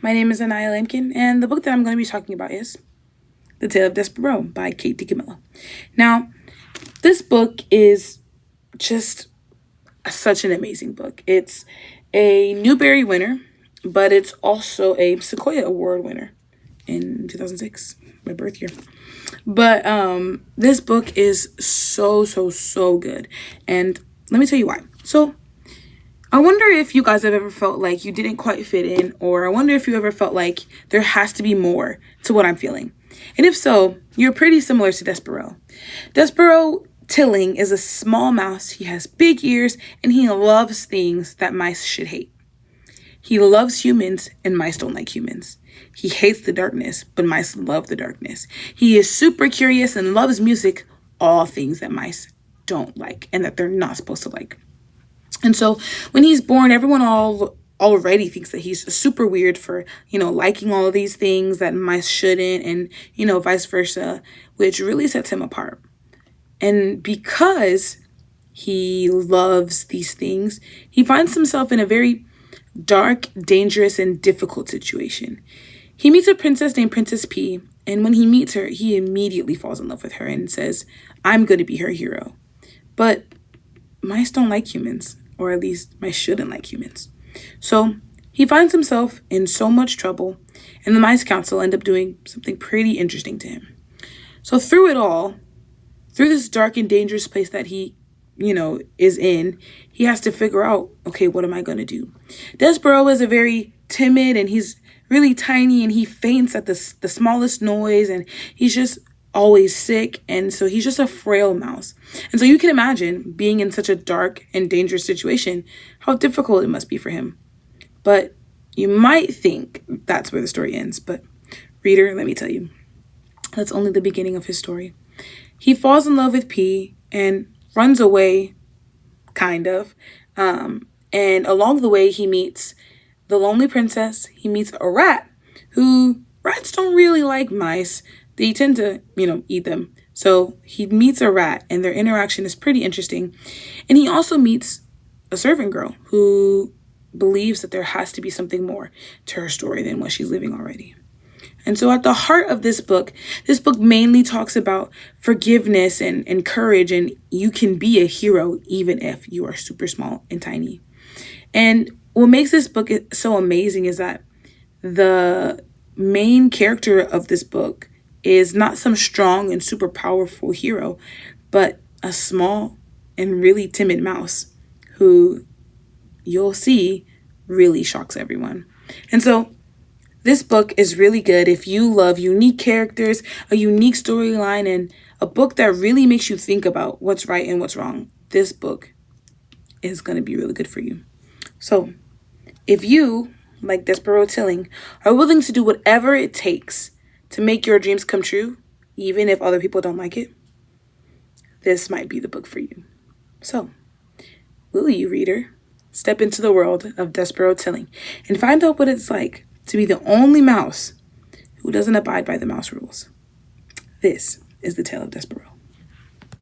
my name is Anaya Lampkin, and the book that I'm going to be talking about is The Tale of Despereaux by Kate DiCamillo. Now, this book is just such an amazing book. It's a Newbery winner, but it's also a Sequoia Award winner in 2006, my birth year. But this book is so good, and let me tell you why. So I wonder if you guys have ever felt like you didn't quite fit in, or I wonder if you ever felt like there has to be more to what I'm feeling. And if so, you're pretty similar to Despereaux. Despereaux Tilling is a small mouse. He has big ears, and he loves things that mice should hate. He loves humans, and mice don't like humans. He hates the darkness, but mice love the darkness. He is super curious and loves music, all things that mice don't like and that they're not supposed to like. And so when he's born, everyone already thinks that he's super weird for, liking all of these things that mice shouldn't, and, vice versa, which really sets him apart. And because he loves these things, he finds himself in a very dark, dangerous, and difficult situation. He meets a princess named Princess P, and when he meets her, he immediately falls in love with her and says, I'm going to be her hero. But mice don't like humans, or at least mice shouldn't like humans. So he finds himself in so much trouble, and the Mice Council end up doing something pretty interesting to him. So through it all, through this dark and dangerous place that he, is in, he has to figure out, okay, what am I going to do? Despereaux is a very timid, and he's really tiny, and he faints at the smallest noise, and he's just always sick, and so he's just a frail mouse. And so you can imagine being in such a dark and dangerous situation, how difficult it must be for him. But you might think that's where the story ends, but reader, let me tell you, that's only the beginning of his story. He falls in love with P and runs away, kind of, and along the way he meets the lonely princess. He meets a rat, who rats don't really like mice. They tend to, eat them. So he meets a rat, and their interaction is pretty interesting. And he also meets a servant girl who believes that there has to be something more to her story than what she's living already. And so at the heart of this book mainly talks about forgiveness and courage, and you can be a hero even if you are super small and tiny. And what makes this book so amazing is that the main character of this book is not some strong and super powerful hero, but a small and really timid mouse who you'll see really shocks everyone. And so this book is really good if you love unique characters, a unique storyline, and a book that really makes you think about what's right and what's wrong. This book is going to be really good for you. So if you, like Despereaux Tilling, are willing to do whatever it takes to make your dreams come true, even if other people don't like it, this might be the book for you. So, will you, reader, step into the world of Despereaux Tilling and find out what it's like to be the only mouse who doesn't abide by the mouse rules? This is The Tale of Despereaux.